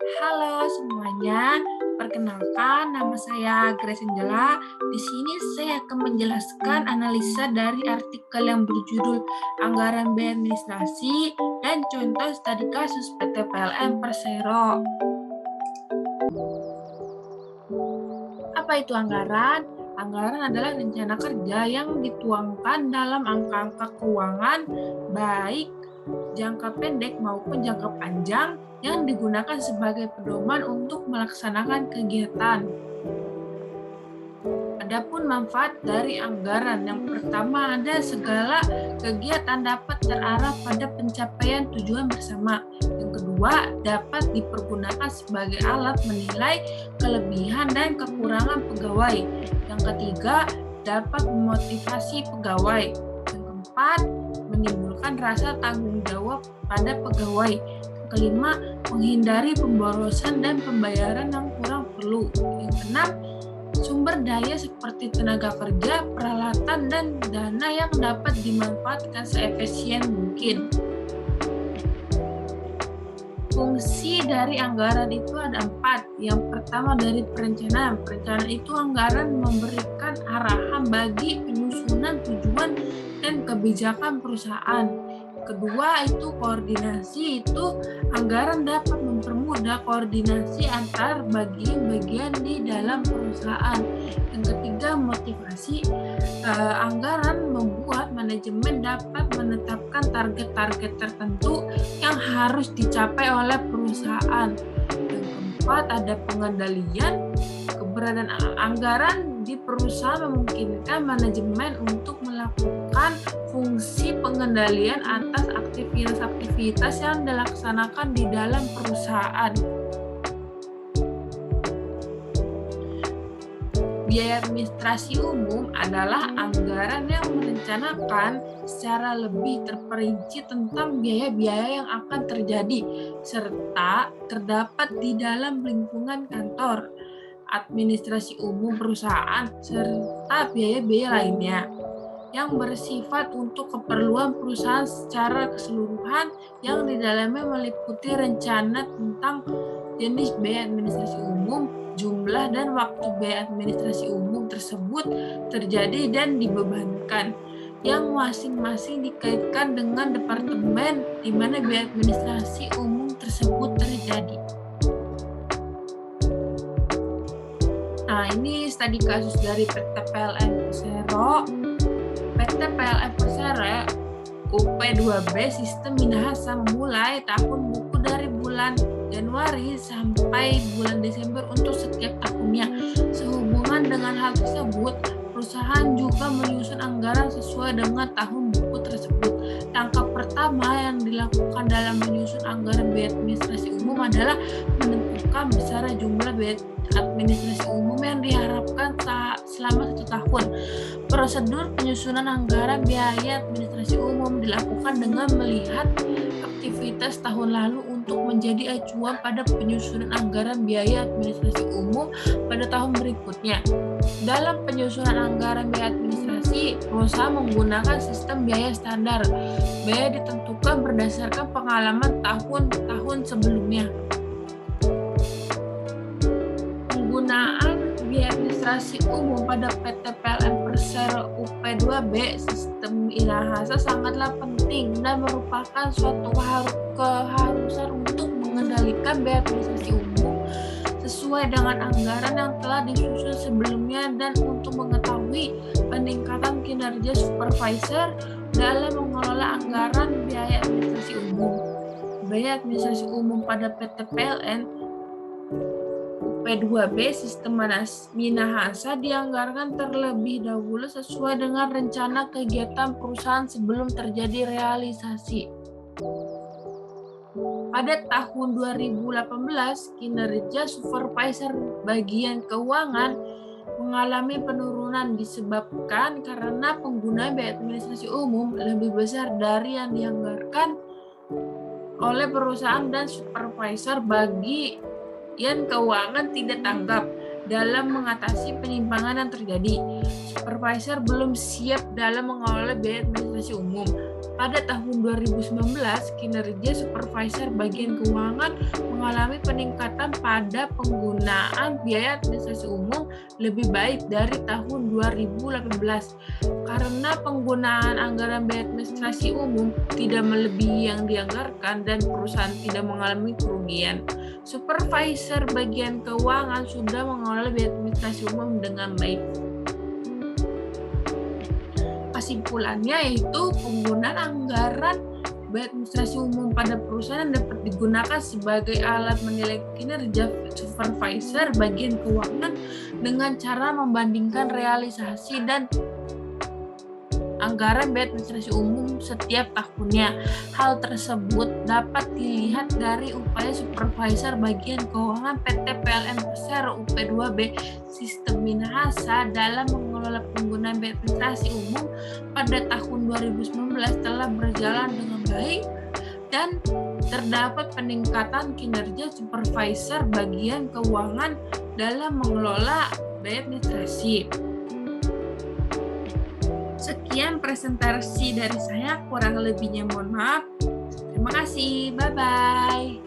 Halo semuanya, perkenalkan nama saya Grace Angela. Di sini saya akan menjelaskan analisa dari artikel yang berjudul Anggaran Biaya Administrasi dan Contoh Studi Kasus PT PLN Persero. Apa itu anggaran? Anggaran adalah rencana kerja yang dituangkan dalam angka-angka keuangan, baik jangka pendek maupun jangka panjang yang digunakan sebagai pedoman untuk melaksanakan kegiatan. Adapun manfaat dari anggaran, yang pertama ada segala kegiatan dapat terarah pada pencapaian tujuan bersama. Yang kedua, dapat dipergunakan sebagai alat menilai kelebihan dan kekurangan pegawai. Yang ketiga, dapat memotivasi pegawai. Yang keempat, menimbulkan rasa tanggung jawab pada pegawai. Yang kelima, menghindari pemborosan dan pembayaran yang kurang perlu. Yang keenam, sumber daya seperti tenaga kerja, peralatan, dan dana yang dapat dimanfaatkan seefisien mungkin. Fungsi dari anggaran itu ada 4. Yang pertama dari perencanaan. Perencanaan itu anggaran memberikan arahan bagi penyusunan tujuan dan kebijakan perusahaan. Kedua itu koordinasi, itu anggaran dapat mempermudah koordinasi antar bagian-bagian di dalam perusahaan. Yang ketiga motivasi, anggaran membuat manajemen dapat menetapkan target-target tertentu yang harus dicapai oleh perusahaan. Yang keempat ada pengendalian, keberadaan anggaran di perusahaan memungkinkan manajemen untuk melakukan fungsi pengendalian atas aktivitas-aktivitas yang dilaksanakan di dalam perusahaan. Biaya administrasi umum adalah anggaran yang merencanakan secara lebih terperinci tentang biaya-biaya yang akan terjadi serta terdapat di dalam lingkungan kantor, administrasi umum perusahaan, serta biaya-biaya lainnya yang bersifat untuk keperluan perusahaan secara keseluruhan, yang di dalamnya meliputi rencana tentang jenis biaya administrasi umum, jumlah dan waktu biaya administrasi umum tersebut terjadi dan dibebankan, yang masing-masing dikaitkan dengan departemen di mana biaya administrasi umum tersebut terjadi. Nah, ini studi kasus dari PT PLN Persero. PT PLN Persero UP2B Sistem Minahasa memulai tahun buku dari bulan Januari sampai bulan Desember untuk setiap tahunnya. Sehubungan dengan hal tersebut, perusahaan juga menyusun anggaran sesuai dengan tahun buku tersebut. Langkah pertama yang dilakukan dalam menyusun anggaran biaya administrasi umum adalah menentukan besaran jumlah biaya administrasi umum yang diharapkan selama 1 tahun. Prosedur penyusunan anggaran biaya administrasi umum dilakukan dengan melihat aktivitas tahun lalu untuk menjadi acuan pada penyusunan anggaran biaya administrasi umum pada tahun berikutnya. Dalam penyusunan anggaran biaya administrasi, perusahaan menggunakan sistem biaya standar. Biaya ditentukan berdasarkan pengalaman tahun-tahun sebelumnya. Penggunaan biaya administrasi umum pada PT PLN Persero UP2B Sistem Minahasa sangatlah penting dan merupakan suatu keharusan untuk mengendalikan biaya administrasi umum sesuai dengan anggaran yang telah disusun sebelumnya dan untuk mengetahui peningkatan kinerja supervisor dalam mengelola anggaran biaya administrasi umum. Biaya administrasi umum pada PT PLN UP2B Sistem Minahasa dianggarkan terlebih dahulu sesuai dengan rencana kegiatan perusahaan sebelum terjadi realisasi. Pada tahun 2018, kinerja supervisor bagian keuangan mengalami penurunan disebabkan karena penggunaan biaya administrasi umum lebih besar dari yang dianggarkan oleh perusahaan dan supervisor bagian keuangan tidak tanggap. dalam mengatasi penyimpangan yang terjadi. Supervisor belum siap dalam mengelola biaya administrasi umum. Pada tahun 2019, kinerja supervisor bagian keuangan mengalami peningkatan pada penggunaan biaya administrasi umum lebih baik dari tahun 2018 karena penggunaan anggaran biaya administrasi umum tidak melebihi yang dianggarkan dan perusahaan tidak mengalami kerugian. Supervisor bagian keuangan sudah mengelola biaya administrasi umum dengan baik. Kesimpulannya yaitu penggunaan anggaran biaya administrasi umum pada perusahaan dapat digunakan sebagai alat menilai kinerja supervisor bagian keuangan dengan cara membandingkan realisasi dan anggaran biaya administrasi umum setiap tahunnya. Hal tersebut dapat dilihat dari upaya supervisor bagian keuangan PT PLN Persero UP2B Sistem Minahasa dalam mengelola penggunaan biaya administrasi umum pada tahun 2019 telah berjalan dengan baik dan terdapat peningkatan kinerja supervisor bagian keuangan dalam mengelola biaya administrasi. Sekian presentasi dari saya, kurang lebihnya mohon maaf. Terima kasih, bye-bye.